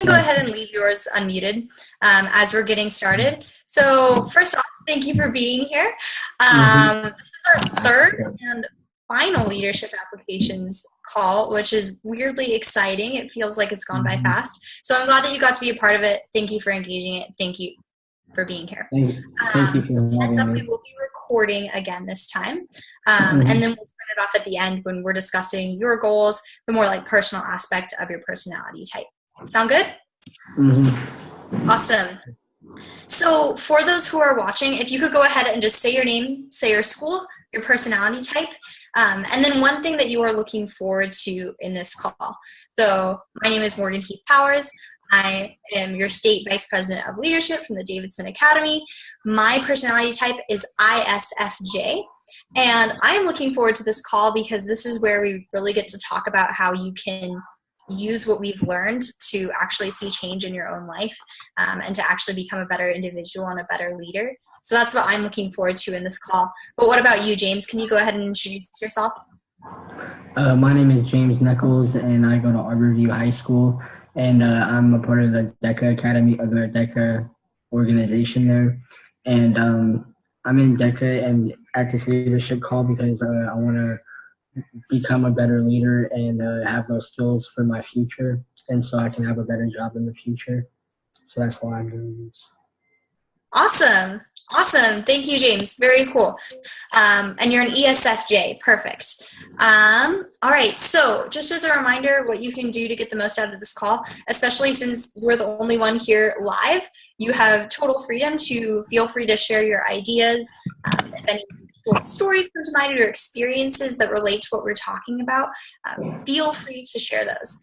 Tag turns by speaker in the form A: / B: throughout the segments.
A: Go ahead and leave yours unmuted as we're getting started. So first off, thank you for being here. This is our third and final leadership applications call, which is weirdly exciting. It feels like it's gone by fast. So I'm glad that you got to be a part of it. Thank you for engaging it. Thank you for being here.
B: Thank you for having me.
A: We will be recording again this time. And then we'll turn it off at the end when we're discussing your goals, the more like personal aspect of your personality type. Sound good? Awesome. So for those who are watching, if you could go ahead and just say your name, say your school, your personality type, and then one thing that you are looking forward to in this call. So my name is Morgan Heath-Powers. I am your State Vice President of Leadership from the Davidson Academy. My personality type is ISFJ. And I'm looking forward to this call because this is where we really get to talk about how you can use what we've learned to actually see change in your own life and to actually become a better individual and a better leader. So that's what I'm looking forward to in this call. But what about you, James? Can you go ahead and introduce yourself?
B: My name is James Nichols, and I go to Arborview High School, and I'm a part of the DECA Academy, of the DECA organization there. And I'm in DECA and at this leadership call because I want to become a better leader and have those skills for my future, and so I can have a better job in the future. So that's why I'm doing this.
A: Awesome. Thank you, James. Very cool. And you're an ESFJ. Perfect. All right. So just as a reminder, what you can do to get the most out of this call, especially since you're the only one here live, you have total freedom to feel free to share your ideas. If any stories come to mind or experiences that relate to what we're talking about, feel free to share those.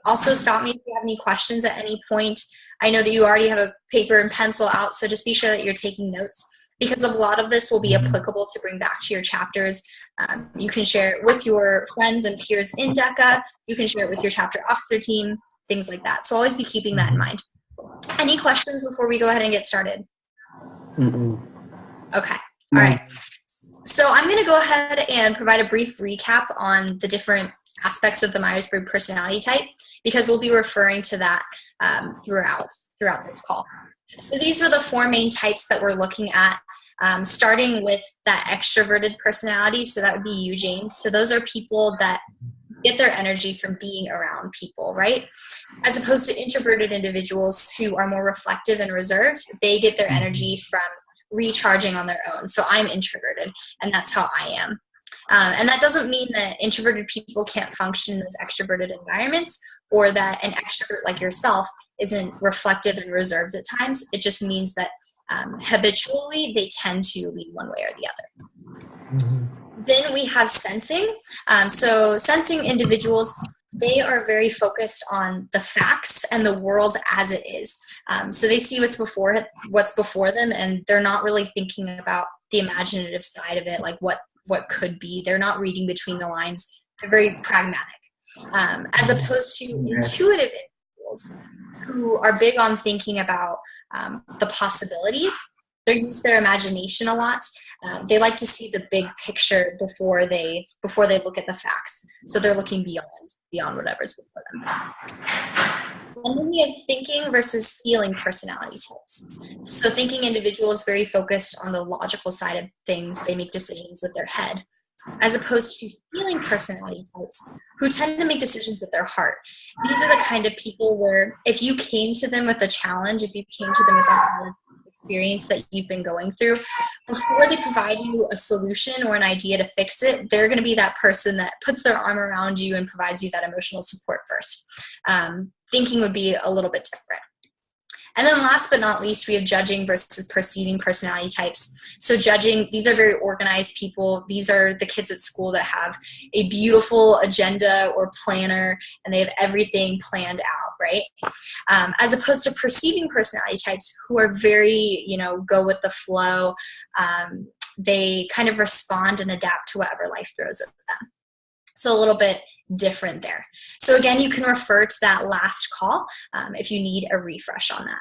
A: Also, stop me if you have any questions at any point. I know that you already have a paper and pencil out, so just be sure that you're taking notes because a lot of this will be applicable to bring back to your chapters. You can share it with your friends and peers in DECA. You can share it with your chapter officer team, things like that. So always be keeping that in mind. Any questions before we go ahead and get started? Okay. All right. So I'm going to go ahead and provide a brief recap on the different aspects of the Myers-Briggs personality type because we'll be referring to that throughout this call. So these were the four main types that we're looking at, starting with that extroverted personality. So that would be you, James. So those are people that get their energy from being around people, right? As opposed to introverted individuals who are more reflective and reserved, they get their energy from recharging on their own. So I'm introverted, and that's how I am. And that doesn't mean that introverted people can't function in those extroverted environments or that an extrovert like yourself isn't reflective and reserved at times. It just means that habitually they tend to lean one way or the other. Then we have sensing. So sensing individuals, they are very focused on the facts and the world as it is. So they see what's before them, and they're not really thinking about the imaginative side of it, like what could be. They're not reading between the lines. They're very pragmatic. As opposed to intuitive individuals who are big on thinking about the possibilities. They use their imagination a lot. They like to see the big picture before they look at the facts. So they're looking beyond whatever's before them. And then we have thinking versus feeling personality types. So thinking individuals very focused on the logical side of things. They make decisions with their head, as opposed to feeling personality types who tend to make decisions with their heart. These are the kind of people where if you came to them with a challenge, if you came to them with a hard experience that you've been going through, before they provide you a solution or an idea to fix it, they're going to be that person that puts their arm around you and provides you that emotional support first. Thinking would be a little bit different. And then last but not least, we have judging versus perceiving personality types. So judging, these are very organized people. These are the kids at school that have a beautiful agenda or planner, and they have everything planned out, right? As opposed to perceiving personality types who are very, go with the flow. They kind of respond and adapt to whatever life throws at them. So a little bit different there. So again, you can refer to that last call if you need a refresh on that.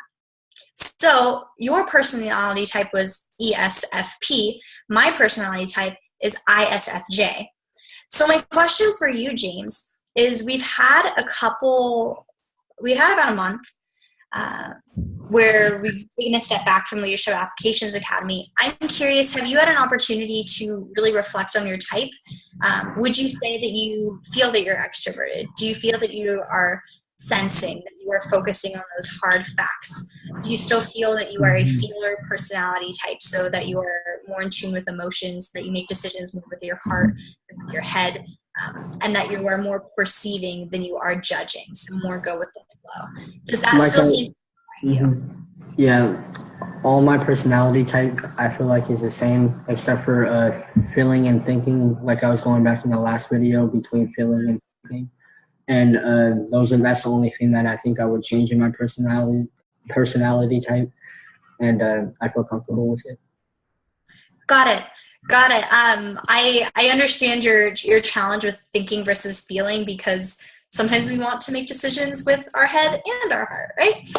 A: So your personality type was ESFP. My personality type is ISFJ. So my question for you, James, is we've had a couple we had about a month where we've taken a step back from Leadership Applications Academy. I'm curious, have you had an opportunity to really reflect on your type? Would you say that you feel that you're extroverted? Do you feel that you are sensing, that you are focusing on those hard facts? Do you still feel that you are a feeler personality type, so that you are more in tune with emotions, that you make decisions more with your heart than with your head, and that you are more perceiving than you are judging, so more go with the flow? Does that still seem right you?
B: Yeah, all my personality type I feel like is the same, except for feeling and thinking. Like I was going back in the last video between feeling and thinking. And that's the only thing that I think I would change in my personality type, and I feel comfortable with it.
A: Got it. Got it. I understand your challenge with thinking versus feeling, because sometimes we want to make decisions with our head and our heart, right?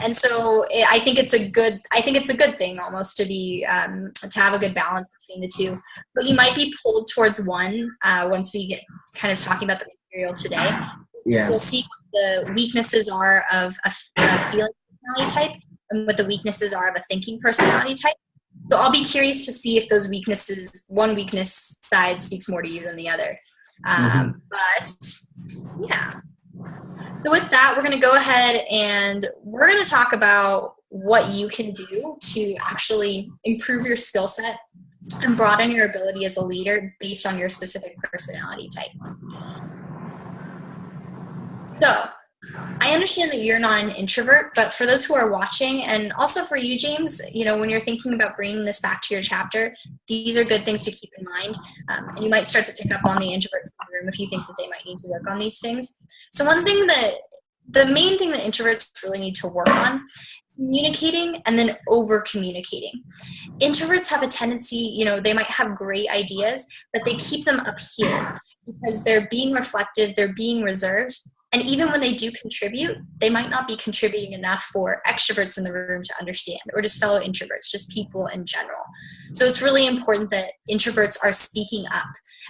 A: And so I think it's a good thing almost to be to have a good balance between the two. But you might be pulled towards one once we get kind of talking about the material today.
B: Yeah.
A: So we'll see what the weaknesses are of a feeling personality type and what the weaknesses are of a thinking personality type. So I'll be curious to see if those weaknesses, one weakness side speaks more to you than the other. But yeah. So with that, we're going to go ahead and we're going to talk about what you can do to actually improve your skill set and broaden your ability as a leader based on your specific personality type. So I understand that you're not an introvert, but for those who are watching, and also for you, James, when you're thinking about bringing this back to your chapter, these are good things to keep in mind. And you might start to pick up on the introverts in the room if you think that they might need to work on these things. So the main thing that introverts really need to work on, communicating and then over communicating. Introverts have a tendency, they might have great ideas, but they keep them up here because they're being reflective, they're being reserved. And even when they do contribute, they might not be contributing enough for extroverts in the room to understand, or just fellow introverts, just people in general. So it's really important that introverts are speaking up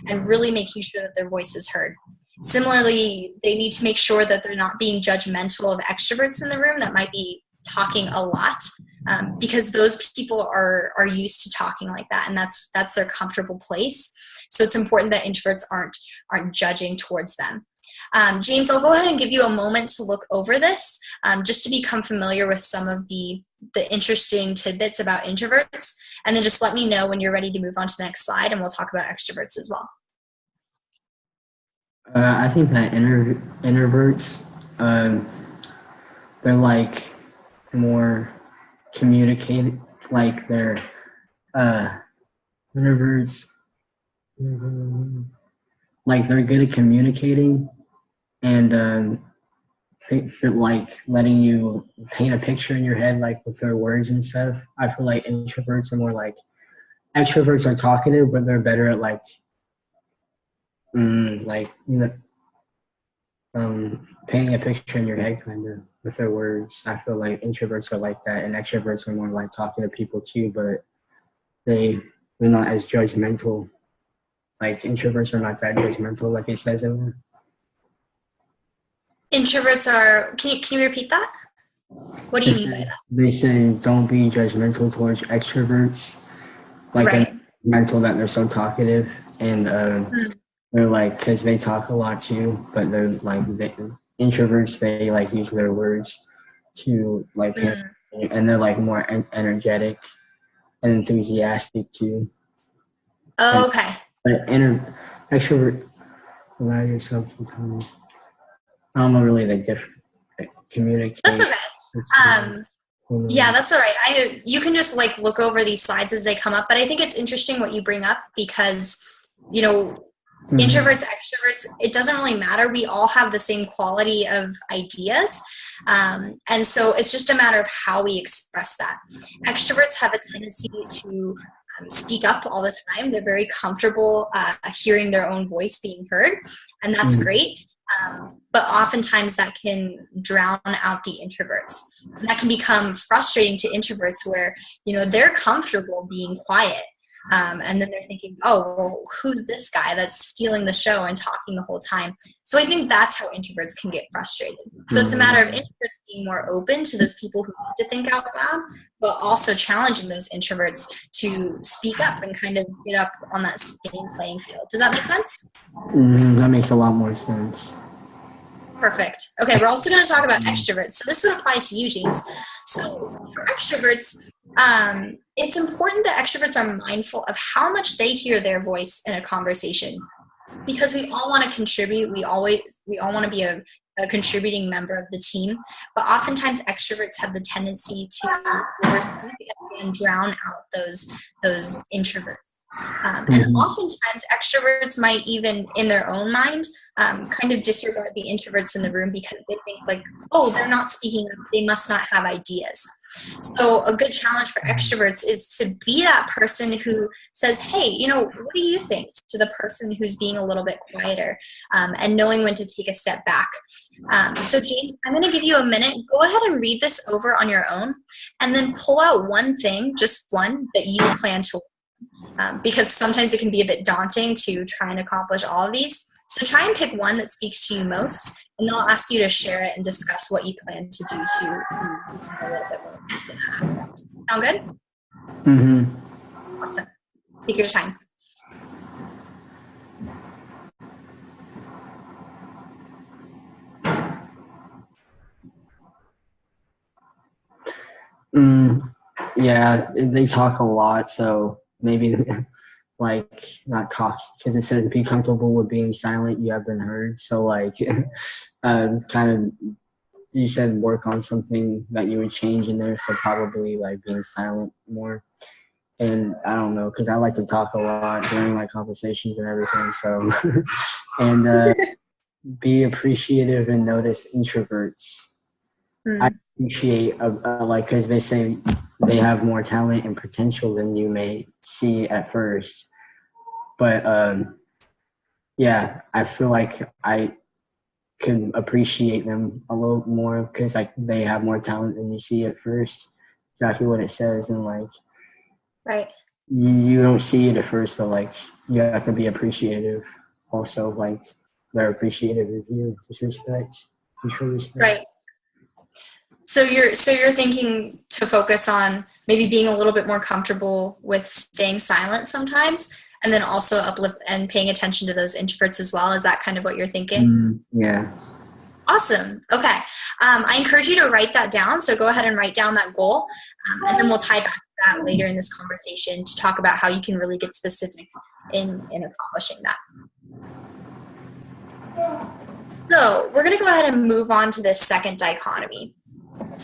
A: and really making sure that their voice is heard. Similarly, they need to make sure that they're not being judgmental of extroverts in the room that might be talking a lot, because those people are used to talking like that, and that's their comfortable place. So it's important that introverts aren't judging towards them. James, I'll go ahead and give you a moment to look over this, just to become familiar with some of the interesting tidbits about introverts, and then just let me know when you're ready to move on to the next slide, and we'll talk about extroverts as well.
B: I think that introverts, they're like more communicated, like they're introverts, like they're good at communicating, and like letting you paint a picture in your head, like with their words and stuff. I feel like introverts are more like, extroverts are talkative, but they're better at painting a picture in your head kind of with their words. I feel like introverts are like that, and extroverts are more like talking to people too, but they're not as judgmental. Like introverts are not that judgmental, like it says in there.
A: Introverts are, can you repeat that? What do you mean by that?
B: They say don't be judgmental towards extroverts. Like
A: right.
B: Mental that they're so talkative, and they're like, because they talk a lot too, but they're like, introverts, they like use their words to like, and they're like more energetic and enthusiastic too.
A: Oh, okay.
B: But extrovert, allow yourself to come. I don't know really the different communicate.
A: That's okay. Yeah, that's all right. You can just like look over these slides as they come up, but I think it's interesting what you bring up because, introverts, extroverts, it doesn't really matter. We all have the same quality of ideas. And so it's just a matter of how we express that. Extroverts have a tendency to speak up all the time. They're very comfortable hearing their own voice being heard, and that's great. But oftentimes that can drown out the introverts. And that can become frustrating to introverts where, they're comfortable being quiet. And then they're thinking, oh, well, who's this guy that's stealing the show and talking the whole time? So I think that's how introverts can get frustrated. So it's a matter of introverts being more open to those people who need to think out loud, but also challenging those introverts to speak up and kind of get up on that same playing field. Does that make sense?
B: That makes a lot more sense.
A: Perfect. Okay, we're also going to talk about extroverts. So this would apply to you, James. So for extroverts, it's important that extroverts are mindful of how much they hear their voice in a conversation, because we all want to contribute. We all want to be a contributing member of the team, but oftentimes extroverts have the tendency to overspeak and drown out those introverts. And oftentimes extroverts might even in their own mind kind of disregard the introverts in the room because they think like, oh, they're not speaking up, they must not have ideas. So a good challenge for extroverts is to be that person who says, hey, what do you think, to the person who's being a little bit quieter, and knowing when to take a step back. So James, I'm going to give you a minute. Go ahead and read this over on your own and then pull out one thing, just one, that you plan to because sometimes it can be a bit daunting to try and accomplish all of these. So try and pick one that speaks to you most, and then I'll ask you to share it and discuss what you plan to do to a little bit more. Sound good?
B: Mm-hmm.
A: Awesome. Take your time.
B: Yeah, they talk a lot, so maybe like not talk, because it says be comfortable with being silent, you have been heard. So like kind of, you said work on something that you would change in there, so probably like being silent more. And I don't know, because I like to talk a lot during my conversations and everything, so and be appreciative and notice introverts. I appreciate like, because they say they have more talent and potential than you may see at first, but yeah, I feel like I can appreciate them a little more because like they have more talent than you see at first. Exactly what it says, and like
A: right,
B: you don't see it at first, but like you have to be appreciative. Also, like they're appreciative of you. Just respect, mutual respect.
A: right. So you're thinking to focus on maybe being a little bit more comfortable with staying silent sometimes, and then also uplift and paying attention to those introverts as well. Is that kind of what you're thinking?
B: Yeah.
A: Awesome. Okay. I encourage you to write that down. So go ahead and write down that goal, and then we'll tie back to that later in this conversation to talk about how you can really get specific in accomplishing that. So we're going to go ahead and move on to this second dichotomy.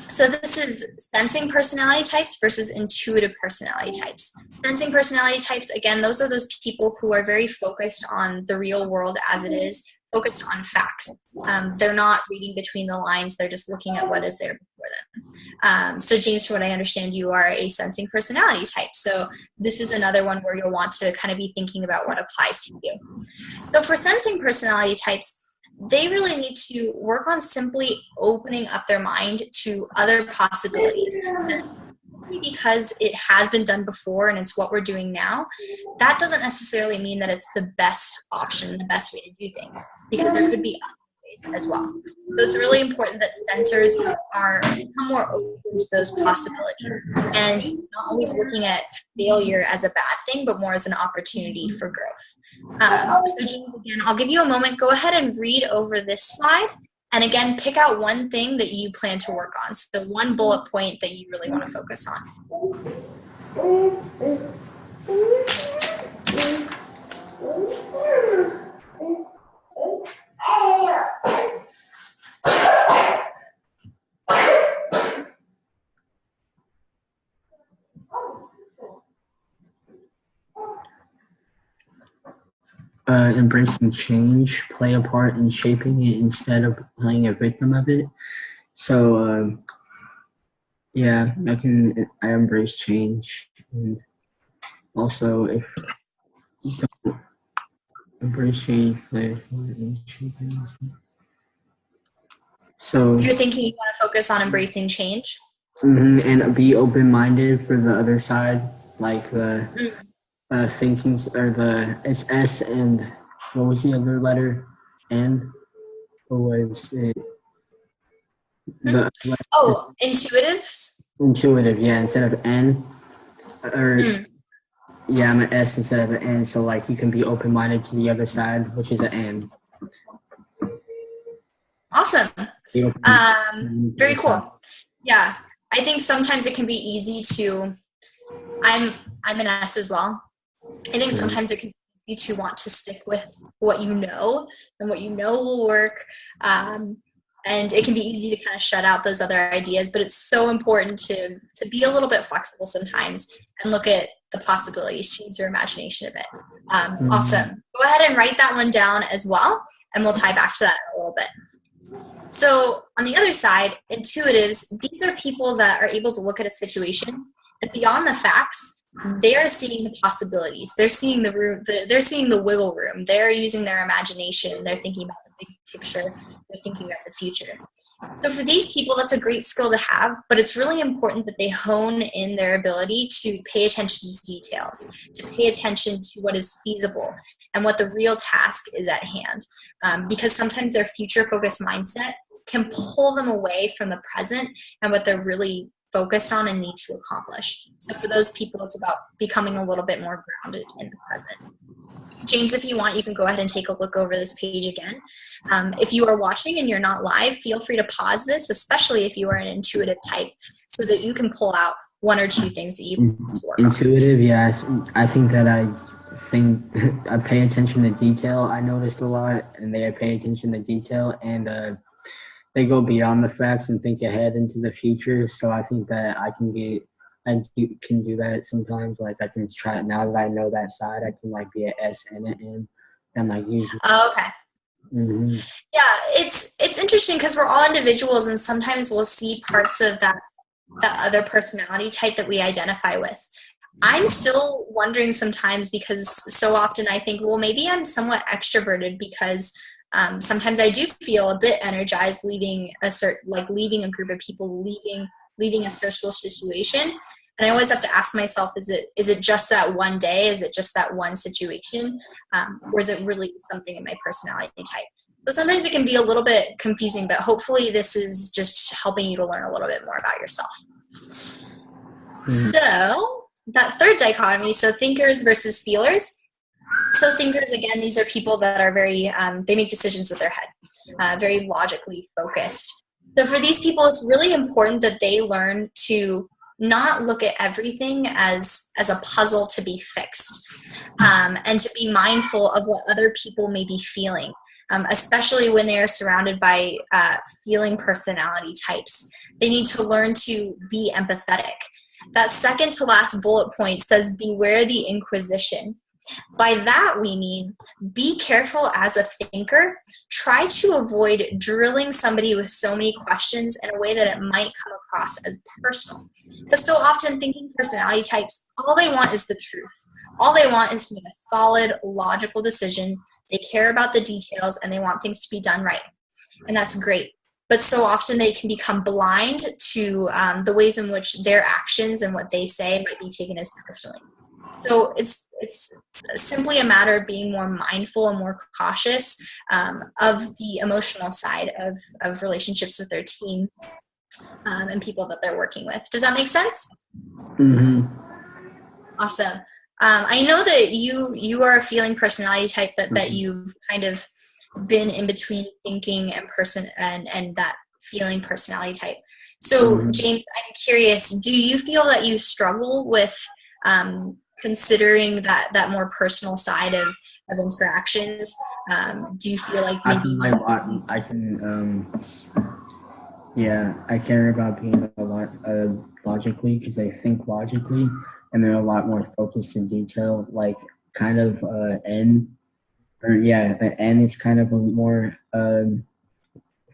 A: So this is sensing personality types versus intuitive personality types. Sensing personality types, again, those are those people who are very focused on the real world as it is, focused on facts. They're not reading between the lines. They're just looking at what is there before them. So James, from what I understand, you are a sensing personality type. So this is another one where you'll want to kind of be thinking about what applies to you. So for sensing personality types, they really need to work on simply opening up their mind to other possibilities. Because it has been done before and it's what we're doing now, that doesn't necessarily mean that it's the best option, the best way to do things, because there could be other ways as well. So it's really important that sensors become more open to those possibilities and not always looking at failure as a bad thing, but more as an opportunity for growth. So James, again, I'll give you a moment. Go ahead and read over this slide. And again, pick out one thing that you plan to work on. So one bullet point that you really want to focus on.
B: Embracing change, play a part in shaping it instead of playing a victim of it. So, yeah, I embrace change. And also, if you don't embrace change, play a part in shaping it. So
A: you're thinking you want to focus on embracing change?
B: And be open-minded for the other side, like thinking, or it's S and what was the other letter? N? Or was it
A: Hmm?
B: the
A: Oh, intuitives.
B: intuitive? Yeah, instead of N, or
A: Hmm.
B: yeah, I'm an S instead of an N. So like you can be open minded to the other side, which is an N.
A: Awesome.
B: Be open to the
A: Very
B: other side.
A: cool. Yeah, I think sometimes it can be easy to. I'm I'm an S as well. I think
B: Mhm.
A: sometimes it can be easy to want to stick with what you know and what you know will work. Um, and it can be easy to kind of shut out those other ideas, but it's so important to be a little bit flexible sometimes and look at the possibilities, change your imagination a bit.
B: Mhm.
A: Awesome. Go ahead and write that one down as well, and we'll tie back to that in a little bit. So on the other side, intuitives, these are people that are able to look at a situation and beyond the facts, they are seeing the possibilities. They're seeing the room. They're seeing the wiggle room. They're using their imagination. They're thinking about the big picture. They're thinking about the future. So for these people, that's a great skill to have, but it's really important that they hone in their ability to pay attention to details, to pay attention to what is feasible and what the real task is at hand. Because sometimes their future focused mindset can pull them away from the present and what they're really focused on and need to accomplish. So for those people, it's about becoming a little bit more grounded in the present. James, if you want, you can go ahead and take a look over this page again. If you are watching and you're not live, feel free to pause this, especially if you are an intuitive type, so that you can pull out one or two things that you want to work on.
B: Intuitive, yeah. I think that think I pay attention to detail. I noticed a lot, and they pay attention to detail, and they go beyond the facts and think ahead into the future. So I think that can do that sometimes. Like I can try now that I know that side, I can like be an S and an N, and like use.
A: Oh, okay.
B: Mm-hmm.
A: Yeah, it's interesting because we're all individuals, and sometimes we'll see parts of that other personality type that we identify with. I'm still wondering sometimes because so often I think, well, maybe I'm somewhat extroverted because sometimes I do feel a bit energized leaving leaving a group of people, leaving a social situation. And I always have to ask myself, is it just that one day? Is it just that one situation? Or is it really something in my personality type? So sometimes it can be a little bit confusing, but hopefully this is just helping you to learn a little bit more about yourself.
B: Mm-hmm.
A: So that third dichotomy, so thinkers versus feelers. So thinkers, again, these are people that are very, they make decisions with their head, very logically focused. So for these people, it's really important that they learn to not look at everything as a puzzle to be fixed, and to be mindful of what other people may be feeling. Especially when they are surrounded by feeling personality types. They need to learn to be empathetic. That second to last bullet point says, beware the inquisition. By that, we mean be careful as a thinker. Try to avoid drilling somebody with so many questions in a way that it might come across as personal. Because so often, thinking personality types, all they want is the truth. All they want is to make a solid, logical decision. They care about the details and they want things to be done right. And that's great. But so often they can become blind to the ways in which their actions and what they say might be taken as personally. So it's simply a matter of being more mindful and more cautious of the emotional side of relationships with their team and people that they're working with. Does that make sense?
B: Mm-hmm.
A: Awesome. I know that you are a feeling personality type, but that you've kind of been in between thinking and that feeling personality type. So James, I'm curious, do you feel that you struggle with considering that more personal side of interactions? Do you feel like maybe
B: I can yeah, I care about being a lot logically because I think logically, and they're a lot more focused in detail. Like kind of N, or yeah, the N is kind of a more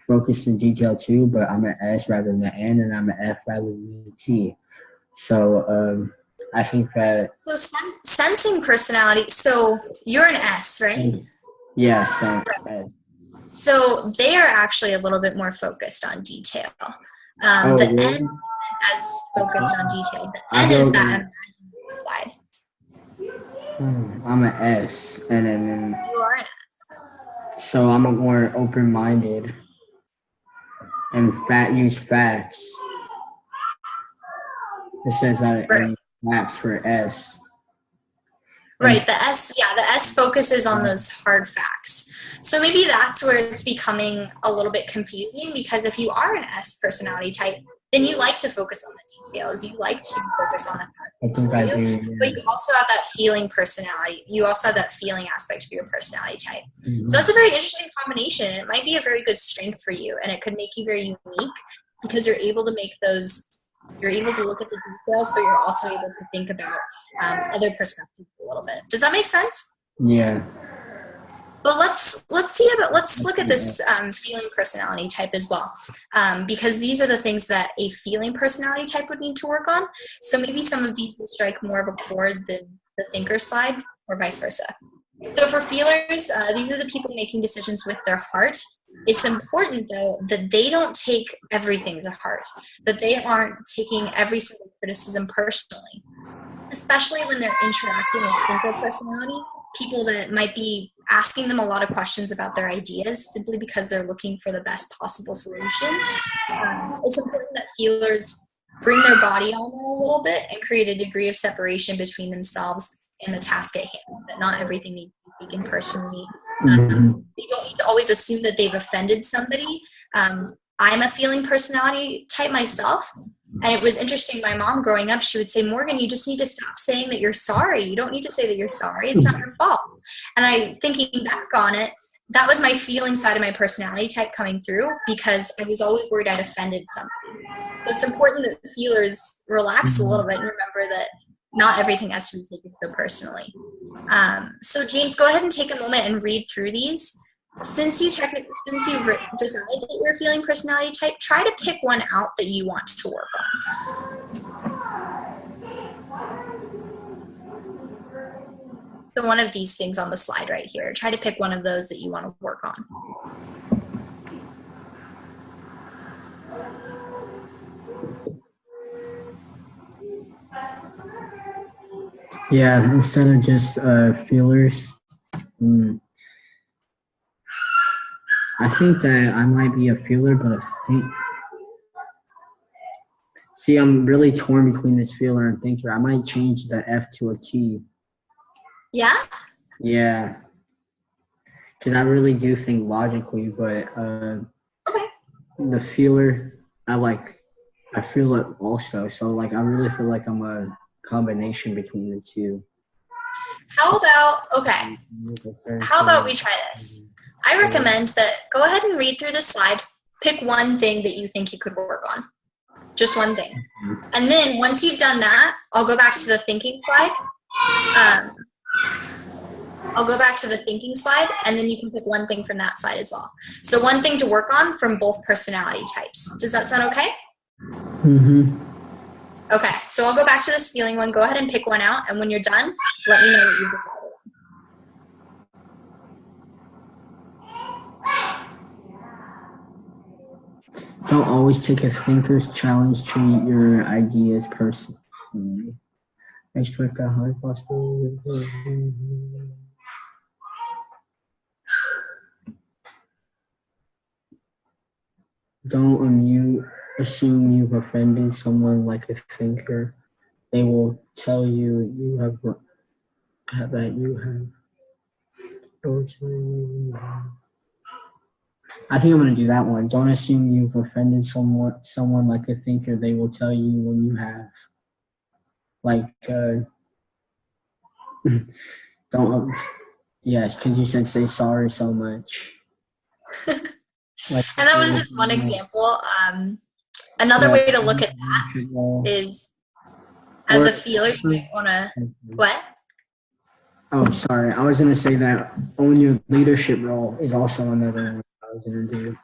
B: focused in detail too. But I'm an S rather than an N, and I'm an F rather than a T. So I think that.
A: so sensing personality? So you're an S, right?
B: Yeah, sense S.
A: So they are actually a little bit more focused on detail.
B: Oh,
A: The
B: really?
A: N as focused on detail. The
B: I
A: N
B: go
A: is
B: again.
A: that imaginary side.
B: I'm an S, and then
A: You are an
B: so I'm a more open-minded and use facts. It says I
A: right.
B: use facts for S. And
A: Right, the S focuses on those hard facts. So maybe that's where it's becoming a little bit confusing, because if you are an S personality type, then you like to focus on the details. You like to focus on the facts.
B: I think I do.
A: But you also have that feeling personality. You also have that feeling aspect of your personality type.
B: Mm-hmm.
A: So that's a very interesting combination. It might be a very good strength for you, and it could make you very unique because you're able to make those. You're able to look at the details, but you're also able to think about other perspectives a little bit. Does that make sense?
B: Yeah.
A: But let's look at this feeling personality type as well, because these are the things that a feeling personality type would need to work on. So maybe some of these will strike more of a chord than the thinker side, or vice versa. So for feelers, these are the people making decisions with their heart. It's important, though, that they don't take everything to heart, that they aren't taking every single criticism personally, especially when they're interacting with thinker personalities, people that might be asking them a lot of questions about their ideas simply because they're looking for the best possible solution. It's important that feelers bring their body on there a little bit and create a degree of separation between themselves and the task at hand, that not everything needs to be taken personally. They don't need to always assume that they've offended somebody. I'm a feeling personality type myself, and it was interesting. My mom growing up, she would say, Morgan, you just need to stop saying that you're sorry. You don't need to say that you're sorry. It's not your fault. And thinking back on it, that was my feeling side of my personality type coming through, because I was always worried I'd offended somebody. So it's important that feelers relax a little bit and remember that not everything has to be taken so personally. So James, go ahead and take a moment and read through these. Since you've decided that you're a feeling personality type, try to pick one out that you want to work on. So one of these things on the slide right here, try to pick one of those that you want to work on.
B: Yeah, instead of just feelers, I think that I might be a feeler, but see, I'm really torn between this feeler and thinker. I might change the F to a T.
A: Yeah?
B: Yeah. Because I really do think logically, but
A: okay.
B: The feeler, I feel it also. So, I really feel like I'm a combination between the two.
A: How about we try this? I recommend that go ahead and read through this slide. Pick one thing that you think you could work on. Just one thing. And then once you've done that, I'll go back to the thinking slide. And then you can pick one thing from that side as well. So one thing to work on from both personality types. Does that sound okay?
B: Mm-hmm.
A: Okay, so I'll go back to this feeling one. Go ahead and pick one out, and when you're done, let me know what you've decided on.
B: Don't always take a thinker's challenge. Treat your ideas personally. Expect a high possibility. Don't assume you've offended someone like a thinker. They will tell you you have. I think I'm going to do that one. Don't assume you've offended someone like a thinker. They will tell you when you have. Don't. Yes, because you said say sorry so much.
A: And that was just one example. Another way to look at that is, as a feeler, you might want to, what?
B: Oh, sorry. I was going to say that own your leadership role is also another one I was going to do.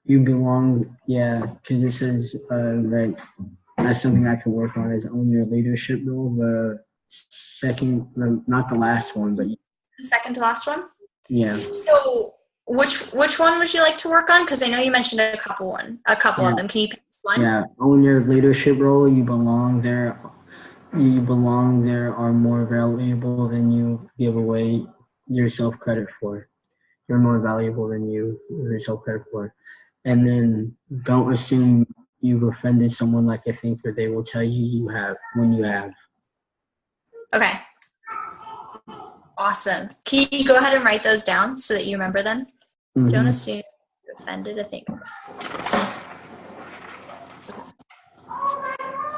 B: You belong, yeah, because it says that's something I can work on, is own your leadership role. The second, not the last one, but
A: the second to last one?
B: Yeah.
A: So which one would you like to work on? Because I know you mentioned a couple of them. Can you pick one?
B: Yeah, own your leadership role. You belong there. you belong there are more valuable than you give away yourself credit for. You're more valuable than you give yourself credit for. And then don't assume you've offended someone like a thinker. They will tell you have when you have.
A: Okay. Awesome. Can you go ahead and write those down so that you remember them? Mm-hmm. Don't assume you offended a thinker.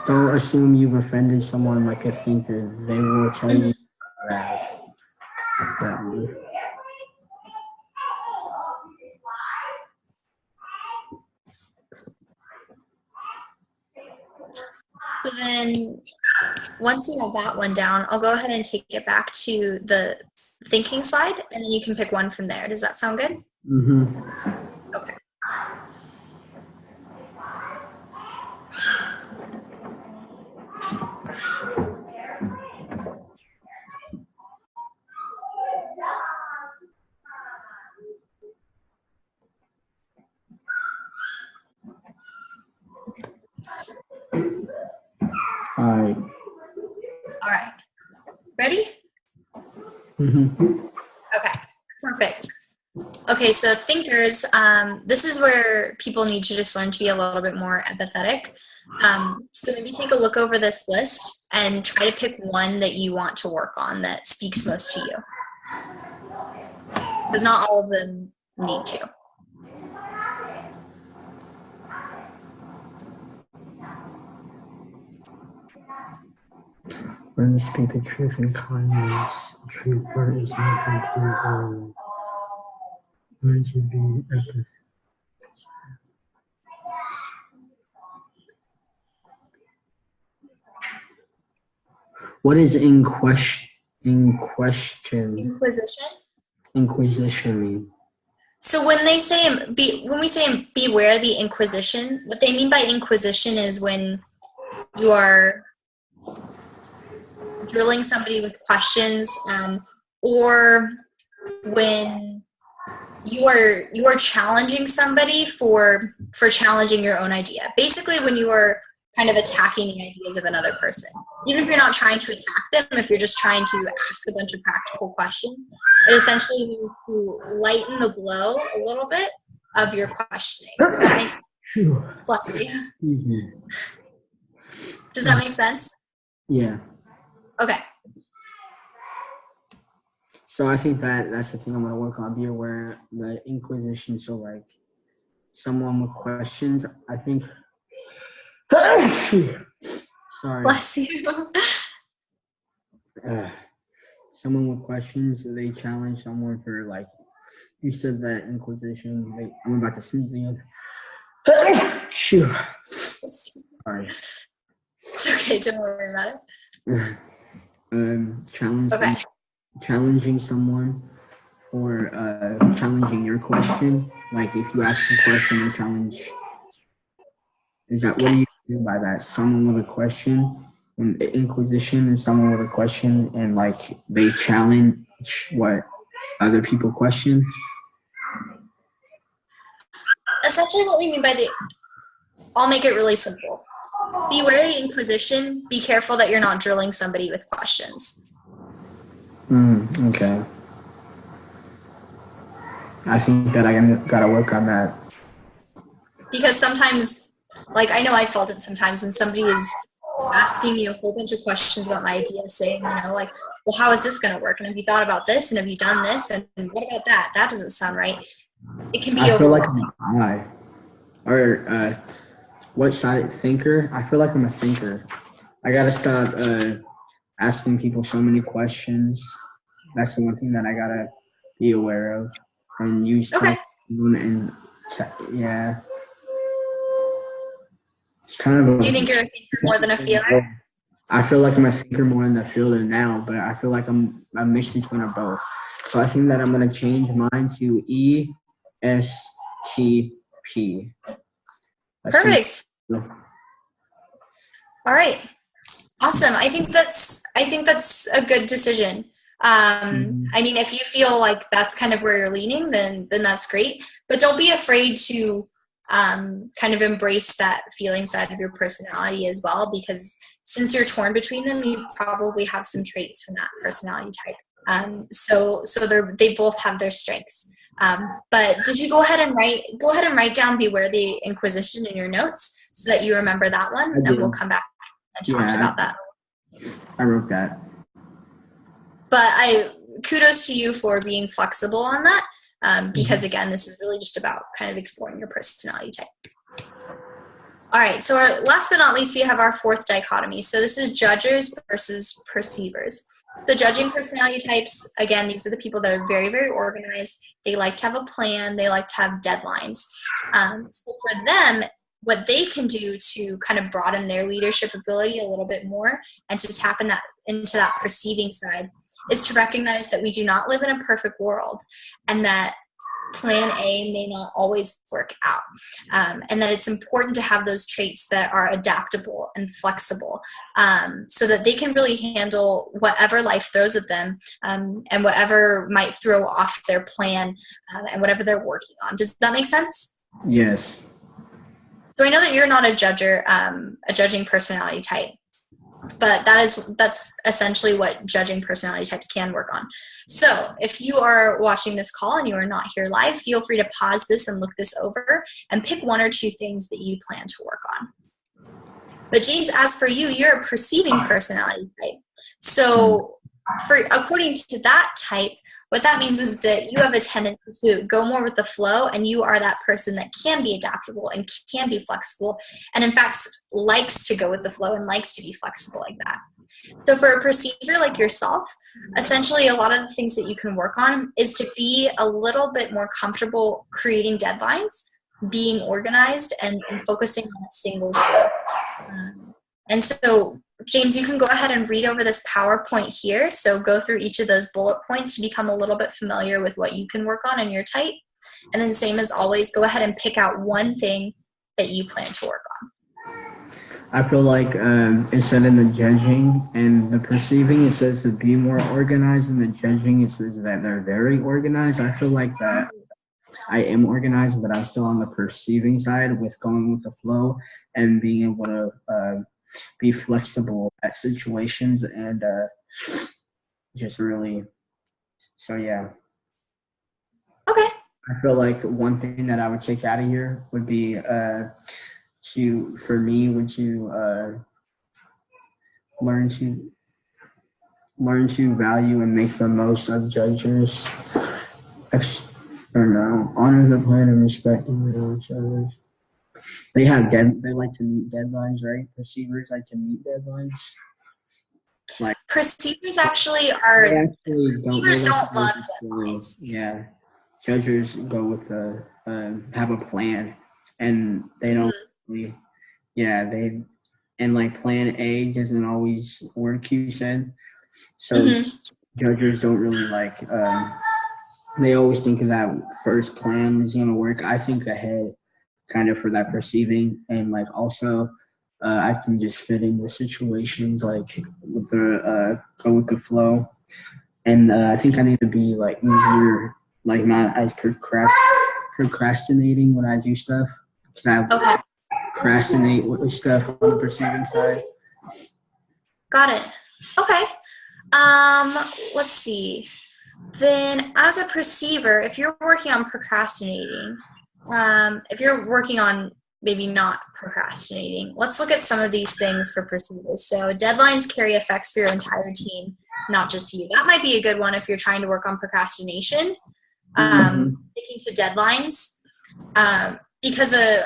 B: Don't assume you've offended someone like a thinker. They will tell you that.
A: So then once you have that one down, I'll go ahead and take it back to the thinking side, and then you can pick one from there. Does that sound good?
B: Mm-hmm.
A: Okay. All right. Ready?
B: Mm-hmm.
A: Okay, perfect. Okay, so thinkers, this is where people need to just learn to be a little bit more empathetic. So maybe take a look over this list and try to pick one that you want to work on that speaks most to you. Because not all of them need to.
B: Learn to speak the truth in kindness. The true part is not improved. Learn to be empathetic. What is inquisition? Inquisition mean?
A: So when we say beware the inquisition, what they mean by inquisition is when you are drilling somebody with questions, or when you are challenging somebody for challenging your own idea. Basically, when you are kind of attacking the ideas of another person. Even if you're not trying to attack them, if you're just trying to ask a bunch of practical questions, it essentially means to lighten the blow a little bit of your questioning. Does that make sense? Bless you. Does that make sense?
B: Yeah.
A: Okay.
B: So I think that's the thing I'm going to work on. Be aware of the inquisition. So like someone with questions, I think. Sorry.
A: Bless you.
B: Someone with questions, they challenge someone for like, you said that inquisition. I'm about to sneeze again. Sorry.
A: It's okay. Don't worry about
B: it. Challenging someone or challenging your question. Like if you ask a question and challenge. Is that what do you mean by that? Someone with a question, and inquisition is someone with a question, and like they challenge what other people question.
A: Essentially, what we mean by I'll make it really simple. Beware the inquisition. Be careful that you're not drilling somebody with questions.
B: Okay. I think that I gotta work on that.
A: Because sometimes, like I know I felt it sometimes when somebody is asking me a whole bunch of questions about my idea, saying, like, well, how is this going to work? And have you thought about this? And have you done this? And what about that? That doesn't sound right. It can be
B: I feel like I'm a or what side thinker? I feel like I'm a thinker. I gotta stop asking people so many questions. That's the one thing that I gotta be aware of and use time and yeah. It's kind of
A: you think you're a thinker more than a feeler?
B: I feel like I'm a thinker more than a feeler now, but I feel like I'm a mix between of both. So I think that I'm gonna change mine to ESTP.
A: Perfect. All right. Awesome. I think that's a good decision. I mean, if you feel like that's kind of where you're leaning, then that's great. But don't be afraid to kind of embrace that feeling side of your personality as well, because since you're torn between them, you probably have some traits from that personality type. So they both have their strengths. But did you go ahead and write down Beware the Inquisition in your notes so that you remember that one, and we'll come back and talk about that.
B: I wrote that.
A: But kudos to you for being flexible on that, because again, this is really just about kind of exploring your personality type. All right, so last but not least, we have our fourth dichotomy. So this is judgers versus perceivers. So judging personality types, again, these are the people that are very, very organized. They like to have a plan. They like to have deadlines. So for them, what they can do to kind of broaden their leadership ability a little bit more and to tap into that perceiving side is to recognize that we do not live in a perfect world, and that plan A may not always work out, and that it's important to have those traits that are adaptable and flexible, so that they can really handle whatever life throws at them, and whatever might throw off their plan, and whatever they're working on. Does that make sense?
B: Yes.
A: So I know that you're not a judger, a judging personality type, but that's essentially what judging personality types can work on. So if you are watching this call and you are not here live, feel free to pause this and look this over and pick one or two things that you plan to work on. But James, as for you, you're a perceiving personality type. So according to that type, what that means is that you have a tendency to go more with the flow, and you are that person that can be adaptable and can be flexible, and in fact likes to go with the flow and likes to be flexible like that. So for a perceiver like yourself, essentially a lot of the things that you can work on is to be a little bit more comfortable creating deadlines, being organized, and focusing on a single goal. And so James, you can go ahead and read over this PowerPoint here. So go through each of those bullet points to become a little bit familiar with what you can work on in your type. And then same as always, go ahead and pick out one thing that you plan to work on.
B: I feel like instead of the judging and the perceiving, it says to be more organized, and the judging, it says that they're very organized. I feel like that I am organized, but I'm still on the perceiving side with going with the flow and being able to be flexible at situations and just really, so yeah.
A: Okay.
B: I feel like one thing that I would take out of here would be learn to value and make the most of judges. Honor the plan and respect each other. They like to meet deadlines, right? Perceivers like to meet deadlines. Like
A: perceivers actually don't love deadlines.
B: Yeah, judges go with have a plan, and they don't really, and like plan A doesn't always work, you said. So judges don't really like. They always think that first plan is gonna work. I think ahead, kind of for that perceiving, and like also I can just fit in the situations like with the go with the flow, and I think I need to be like easier, like not as procrastinating when I do stuff, because I procrastinate with stuff on the perceiving side.
A: Got it. Okay. Let's see. Then as a perceiver, if you're working on procrastinating, if you're working on maybe not procrastinating, let's look at some of these things for perceivers. So deadlines carry effects for your entire team, not just you. That might be a good one if you're trying to work on procrastination, sticking to deadlines, because a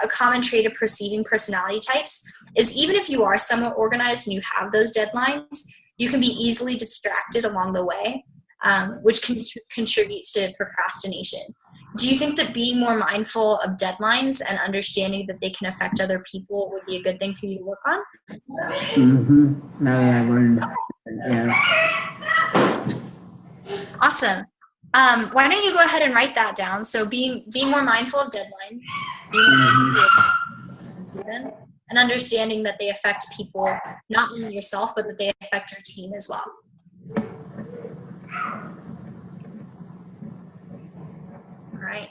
A: common trait of perceiving personality types is even if you are somewhat organized and you have those deadlines, you can be easily distracted along the way, which can contribute to procrastination. Do you think that being more mindful of deadlines and understanding that they can affect other people would be a good thing for you to work on?
B: No, yeah, I learned. Yeah.
A: Awesome. Why don't you go ahead and write that down? So being more mindful of deadlines, to them, and understanding that they affect people, not only yourself, but that they affect your team as well. All right.